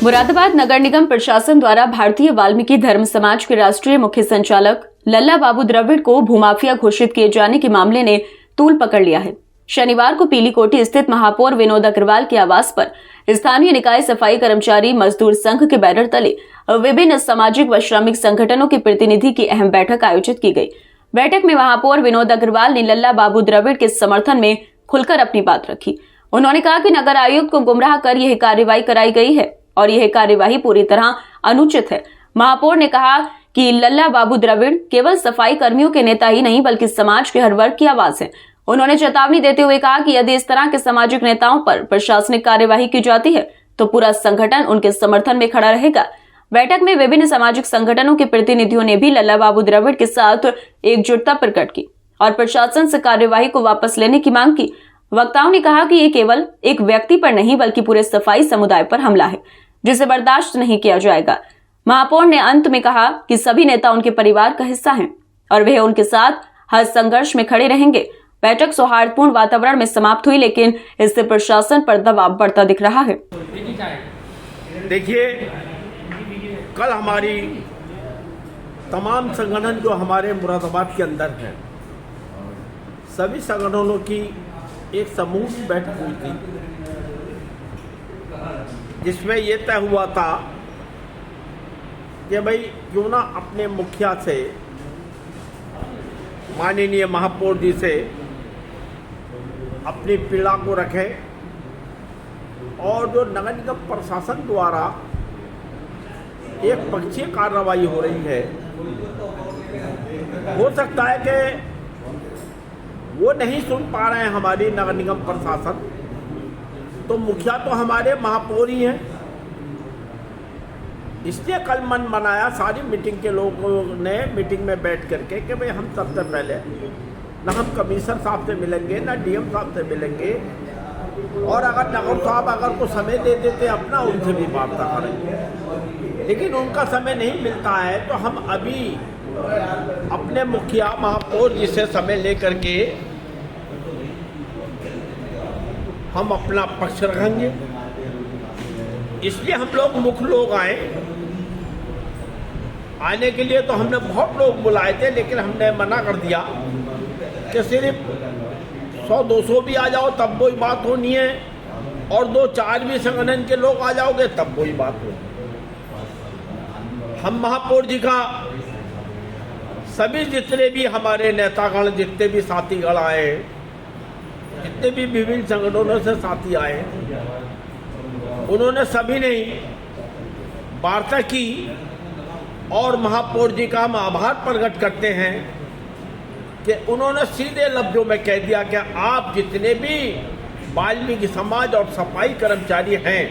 मुरादाबाद नगर निगम प्रशासन द्वारा भारतीय वाल्मीकि धर्म समाज के राष्ट्रीय मुख्य संचालक लल्ला बाबू द्रविड़ को भूमाफिया घोषित किए जाने के मामले ने तूल पकड़ लिया है। शनिवार को पीली कोठी स्थित महापौर विनोद अग्रवाल के आवास पर स्थानीय निकाय सफाई कर्मचारी मजदूर संघ के बैनर तले विभिन्न सामाजिक व श्रमिक संगठनों के प्रतिनिधि की अहम बैठक आयोजित की गई। बैठक में महापौर विनोद अग्रवाल ने लल्ला बाबू द्रविड़ के समर्थन में खुलकर अपनी बात रखी। उन्होंने कहा कि नगर आयुक्त को गुमराह कर यह कार्रवाई कराई गई है और यह कार्यवाही पूरी तरह अनुचित है। महापौर ने कहा कि लल्ला बाबू द्रविड़ केवल सफाई कर्मियों के नेता ही नहीं बल्कि समाज के हर वर्ग की आवाज है। उन्होंने चेतावनी देते हुए कहा कि यदि इस तरह के सामाजिक नेताओं पर प्रशासनिक कार्यवाही की जाती है तो पूरा संगठन उनके समर्थन में खड़ा रहेगा। बैठक में विभिन्न सामाजिक संगठनों के प्रतिनिधियों ने भी लल्ला बाबू द्रविड़ के साथ एकजुटता प्रकट की और प्रशासन से कार्यवाही को वापस लेने की मांग की। वक्ताओं ने कहा कि ये केवल एक व्यक्ति पर नहीं बल्कि पूरे सफाई समुदाय पर हमला है जिसे बर्दाश्त नहीं किया जाएगा। महापौर ने अंत में कहा कि सभी नेता उनके परिवार का हिस्सा हैं और वे उनके साथ हर संघर्ष में खड़े रहेंगे। बैठक सौहार्दपूर्ण वातावरण में समाप्त हुई, लेकिन इससे प्रशासन पर दबाव बढ़ता दिख रहा है। देखिए, कल हमारी तमाम संगठन जो हमारे मुरादाबाद के अंदर हैं, सभी संगठनों की एक समूह की बैठक हुई थी जिसमें ये तय हुआ था कि भाई क्यों ना अपने मुखिया से, माननीय महापौर जी से अपनी पीड़ा को रखें और जो नगर निगम प्रशासन द्वारा एक पक्षीय कार्रवाई हो रही है, हो सकता है कि वो नहीं सुन पा रहे हैं हमारी नगर निगम प्रशासन, तो मुखिया तो हमारे महापौर ही हैं। इसलिए कल मन बनाया सारी मीटिंग के लोगों ने मीटिंग में बैठ करके कि भाई हम सबसे पहले ना हम कमिश्नर साहब से मिलेंगे ना डीएम साहब से मिलेंगे, और अगर नगर साहब अगर को समय दे देते अपना उनसे भी वार्ता करेंगे, लेकिन उनका समय नहीं मिलता है तो हम अभी अपने मुखिया महापौर जी से समय लेकर के हम अपना पक्ष रखेंगे। इसलिए हम लोग मुख्य लोग आने के लिए तो हमने बहुत लोग बुलाए थे, लेकिन हमने मना कर दिया कि सिर्फ 100-200 भी आ जाओ तब वही बात होनी है, और 2-4 भी संगठन के लोग आ जाओगे तब वही बात होगी। हम महापौर जी का सभी जितने भी हमारे नेतागण, जितने भी साथीगण आए, जितने भी विभिन्न संगठनों से साथी आए, उन्होंने सभी ने वार्ता की और महापौर जी का हम आभार प्रकट करते हैं कि उन्होंने सीधे लफ्जों में कह दिया कि आप जितने भी वाल्मीकि समाज और सफाई कर्मचारी हैं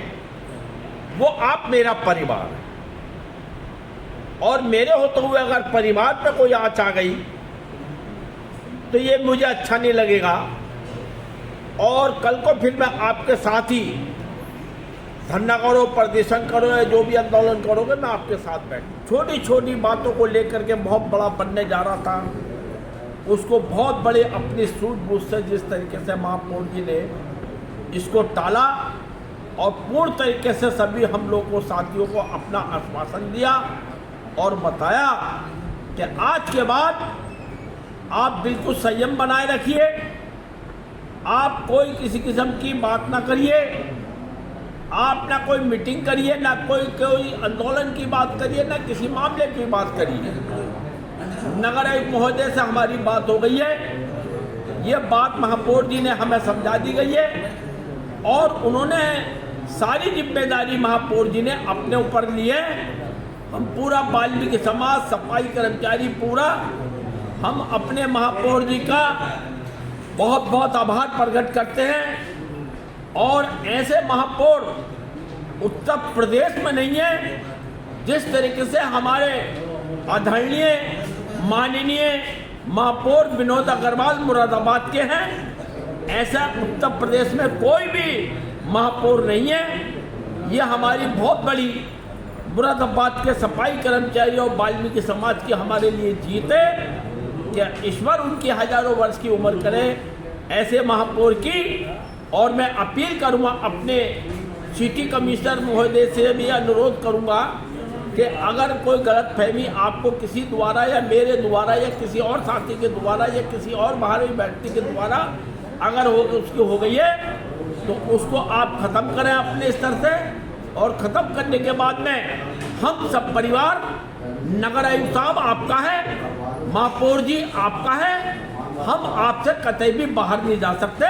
वो आप मेरा परिवार है, और मेरे होते हुए अगर परिवार पे कोई आँच आ गई तो ये मुझे अच्छा नहीं लगेगा, और कल को फिर मैं आपके साथ ही धरना करो, प्रदर्शन करो या जो भी आंदोलन करोगे, मैं आपके साथ बैठ। छोटी छोटी बातों को लेकर के बहुत बड़ा बनने जा रहा था, उसको बहुत बड़े अपनी सूझबूझ से जिस तरीके से महापौर जी ने इसको टाला और पूर्ण तरीके से सभी हम लोग को, साथियों को अपना आश्वासन दिया और बताया कि आज के बाद आप बिल्कुल संयम बनाए रखिए, आप कोई किसी किस्म की बात ना करिए, आप ना कोई मीटिंग करिए, ना कोई आंदोलन की बात करिए, ना किसी मामले की बात करिए। नगर आयुक्त महोदय से हमारी बात हो गई है, ये बात महापौर जी ने हमें समझा दी गई है, और उन्होंने सारी जिम्मेदारी महापौर जी ने अपने ऊपर ली है। हम पूरा वाल्मीकि समाज, सफाई कर्मचारी पूरा, हम अपने महापौर जी का बहुत बहुत आभार प्रकट करते हैं, और ऐसे महापौर उत्तर प्रदेश में नहीं है जिस तरीके से हमारे आदरणीय माननीय महापौर विनोद अग्रवाल मुरादाबाद के हैं, ऐसा उत्तर प्रदेश में कोई भी महापौर नहीं है। ये हमारी बहुत बड़ी मुरादाबाद के सफाई कर्मचारी और वाल्मीकि समाज की हमारे लिए जीत है कि ईश्वर उनकी हजारों वर्ष की उम्र करे ऐसे महापौर की। और मैं अपील करूंगा अपने सिटी कमिश्नर महोदय से भी अनुरोध करूंगा कि अगर कोई गलतफहमी आपको किसी द्वारा या मेरे द्वारा या किसी और साथी के द्वारा या किसी और बाहरी व्यक्ति के द्वारा अगर उसकी हो गई है तो उसको आप खत्म करें अपने स्तर से, और खत्म करने के बाद में हम सब परिवार, नगर आयुक्त साहब आपका है, महापौर जी आपका है, हम आपसे कतई भी बाहर नहीं जा सकते।